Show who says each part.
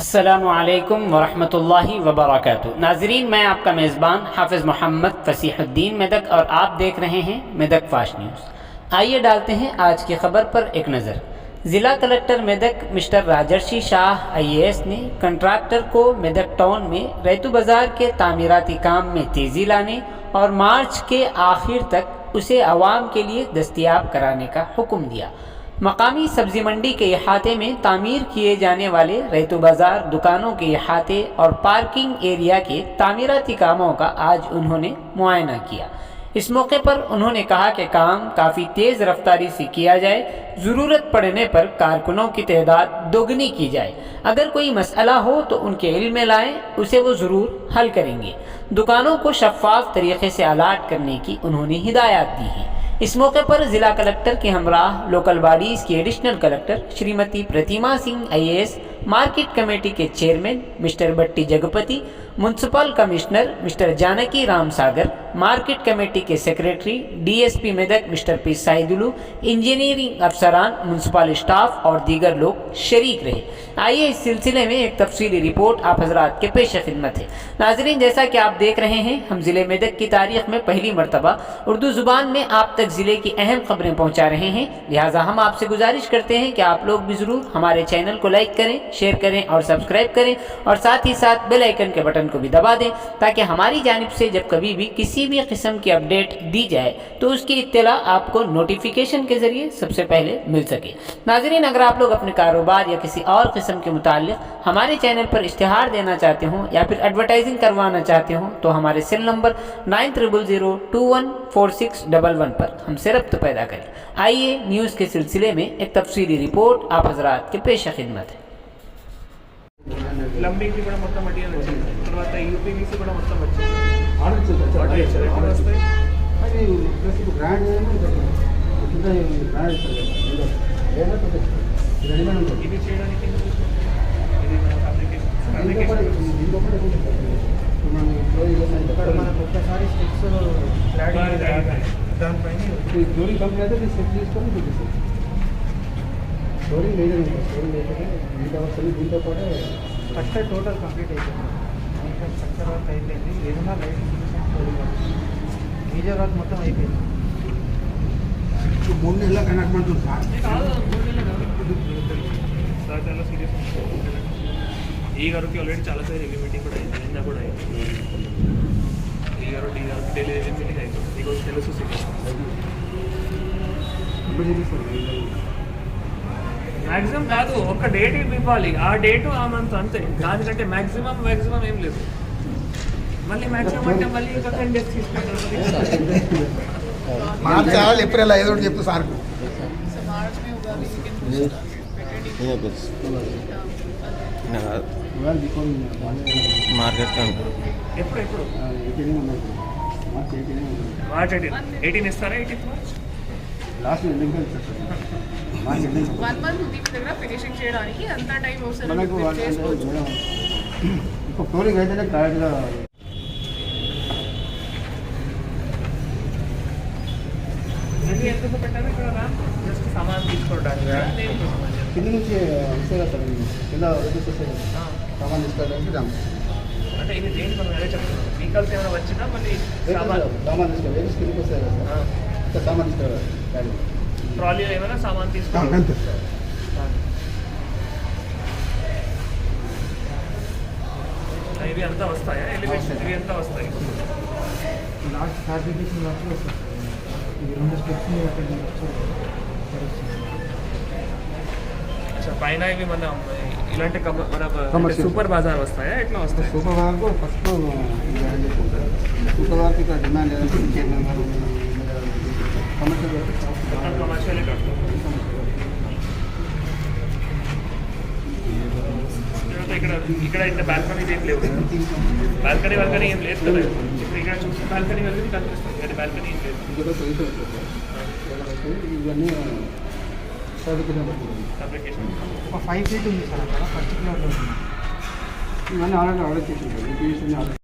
Speaker 1: अस्सलामुअलैकुम वरहमतुल्लाहि वबरकातुहू। नाजरीन, मैं आपका मेज़बान हाफिज़ मोहम्मद फसीहुद्दीन मेदक और आप देख रहे हैं मेदक फास्ट न्यूज़। आइए डालते हैं आज की खबर पर एक नज़र। ज़िला कलेक्टर मेदक मिस्टर राजर्षि शाह IAS ने कंट्रैक्टर को मेदक टाउन में रैतू बाज़ार के तामीराती काम में तेज़ी लाने और मार्च के आखिर तक उसे आवाम के लिए दस्तयाब कराने का हुक्म दिया। मकामी सब्ज़ी मंडी के अहाते में तामीर किए जाने वाले रैतू बाज़ार दुकानों के अहाते और पार्किंग एरिया के तामीराती कामों का आज उन्होंने मुआयना किया। इस मौके पर उन्होंने कहा कि काम काफ़ी तेज़ रफ्तारी से किया जाए, ज़रूरत पड़ने पर कारकुनों की तादाद दोगुनी की जाए। अगर कोई मसला हो तो उनके इल्म में लाएँ, उसे वो ज़रूर हल करेंगे। दुकानों को शफाफ तरीके से अलाट करने की उन्होंने हिदायत दी है। इस मौके पर ज़िला कलेक्टर के हमराह लोकल बॉडीज़ की additional collector Shrimati Pratima Singh IAS, market committee के chairman mister Batti Jagapathi, municipal commissioner mister Janaki Ram Sagar, market committee के secretary DSP Medak mister P Saidulu, engineering अफसरान, म्यूनसिपल स्टाफ और दीगर लोग शरीक रहे। आइए इस सिलसिले में एक तफसीली रिपोर्ट आप हजरात के पेश खिदमत है। नाजरीन, जैसा कि आप देख रहे हैं, हम ज़िले मेदक की तारीख में पहली मरतबा उर्दू ज़ुबान में आप तक ज़िले की अहम खबरें पहुँचा रहे हैं। लिहाजा हम आपसे गुजारिश करते हैं कि आप लोग भी ज़रूर हमारे चैनल को लाइक करें, शेयर करें और सब्सक्राइब करें और साथ ही साथ बेल आइकन के बटन को भी दबा दें, ताकि हमारी जानिब से जब कभी भी किसी भी किस्म की अपडेट दी जाए तो उसकी इत्तला आपको नोटिफिकेशन के ज़रिए सबसे पहले मिल सके। नाजरीन, अगर आप लोग अपने कारोबार या किसी और किस्म के मुताल्लिक़ हमारे चैनल पर इश्तिहार देना चाहते हों या फिर एडवर्टाइजिंग करवाना चाहते हों तो हमारे सेल नंबर 9000214611 पर हमसे रब्त पैदा करें। आइए न्यूज़ के सिलसिले में एक तफसीली रिपोर्ट आप हजरात के पेश खिदमत है।
Speaker 2: ప్లంబింగ్ కూడా మొత్తం మెటీరియల్ వచ్చింది, తర్వాత యూపీవీసీ కూడా మొత్తం వచ్చింది.
Speaker 3: ఆర్డర్
Speaker 2: ఎక్కడ వస్తాయి?
Speaker 3: అది ప్లస్ బ్రాండ్ బ్రాండ్
Speaker 2: ఇది చేయడానికి ఇది మన మనకు ఒక్కసారి స్టిక్స్ దానిపైన
Speaker 3: ఫ్లోరింగ్ కంపెనీ అయితే సెట్ చేసుకొని చూపిస్తుంది. ఫ్లోరింగ్ లేదు, ఫ్లోరింగ్ అయితే మిగతా వస్తుంది. దీంతో పాటు
Speaker 2: ఫస్ట్ టోటల్ కంప్లీట్ అయిపోయింది. స్ట్రక్చర్ వర్క్ అయిపోయింది, ఏదైనా లైటింగ్ మేజర్ వర్క్ మొత్తం అయిపోయింది.
Speaker 3: 3 నెలల కనెక్ట్మెంట్ సార్
Speaker 2: చాలా సీరియస్. ఈ గారికి ఆల్రెడీ చాలాసార్లు రివ్యూ మీటింగ్ కూడా అయింది, నిన్న కూడా అయింది. ఈ గారు డైలీ రివ్యూ మీటింగ్ అయిపోయింది, మీకు తెలుసు సీరియస్. మ్యాక్సిమం కాదు, ఒక డేట్ ఇవ్వాలి, ఆ డేటు ఆ మంత్ అంతే. దానికంటే మ్యాక్సిమం ఏం లేదు. మళ్ళీ మ్యాక్సిమం అంటే మళ్ళీ ఇంకా 10 days తీసుకుంటారు.
Speaker 3: మార్చ్ ఏప్రిల్ 5 చెప్తా సార్.
Speaker 4: మార్కెట్
Speaker 2: ఎప్పుడు మార్చ్ 18 ఇస్తారా? 18 March
Speaker 3: last ending March ending
Speaker 5: 1 month ఉంది మీ దగ్గర ఫినిషింగ్ చేయడానికి. అంత టైం అవసరం
Speaker 3: మనకు
Speaker 5: చేసుకోవచ్చు.
Speaker 3: ఇప్పుడు ఫ్లోరింగ్ అయితేనే క్లారిటీగా
Speaker 2: ఎందుకు పెట్టారు ఇక్కడ? జస్ట్ సామాన్ తీసుకోవడానికి
Speaker 3: కింద నుంచి వస్తాయి కదా సార్, కింద వస్తాయి సామాన్ తీసుకోవడానికి దాని
Speaker 2: అంటే ఇది దేనికి మనం అదే చెప్తున్నాం. వెహికల్స్ ఏమైనా వచ్చినా మళ్ళీ సామాన్
Speaker 3: తీసుకోవాలి. వెహికల్స్ కిందకి వస్తాయి కదా సార్, ఇంకా సామాన్ తీసుకోవాలి.
Speaker 2: ట్రాలీలో ఏమైనా సామాన్ తీసుకోవాలి.
Speaker 3: అంతే.
Speaker 2: ఇవి అంతా వస్తాయా? ఎలివేషన్ ఇవి అంతా వస్తాయి.
Speaker 3: లాస్ట్ ఫ్యాబ్రికేషన్ లాస్ట్ వస్తుంది. ఈ 2 స్టెప్స్
Speaker 2: పైన ఇవి మన ఇలాంటి మన సూపర్ బజార్ వస్తాయా? ఎట్లా వస్తాయి?
Speaker 3: Super mark first super mark ఇక్కడ డిమాండ్
Speaker 2: కమర్షియల్ ఇక్కడ ఇంత బాల్కనీ ఏం లేవు. బాల్కనీ ఏం లేదు కదా. ఇక్కడ చూసి బాల్కనీ వెళ్ళి కనిపిస్తుంది, కానీ బాల్కనీ ఏం లేదు.
Speaker 3: ఇవన్నీ
Speaker 2: అప్లికేషన్
Speaker 3: ఒక 5 feet ఉంది సార్ అక్కడ ఫస్ట్ ఫ్లోర్లో. ఇవన్నీ ఆర్డర్ చేసి ఉంటుంది.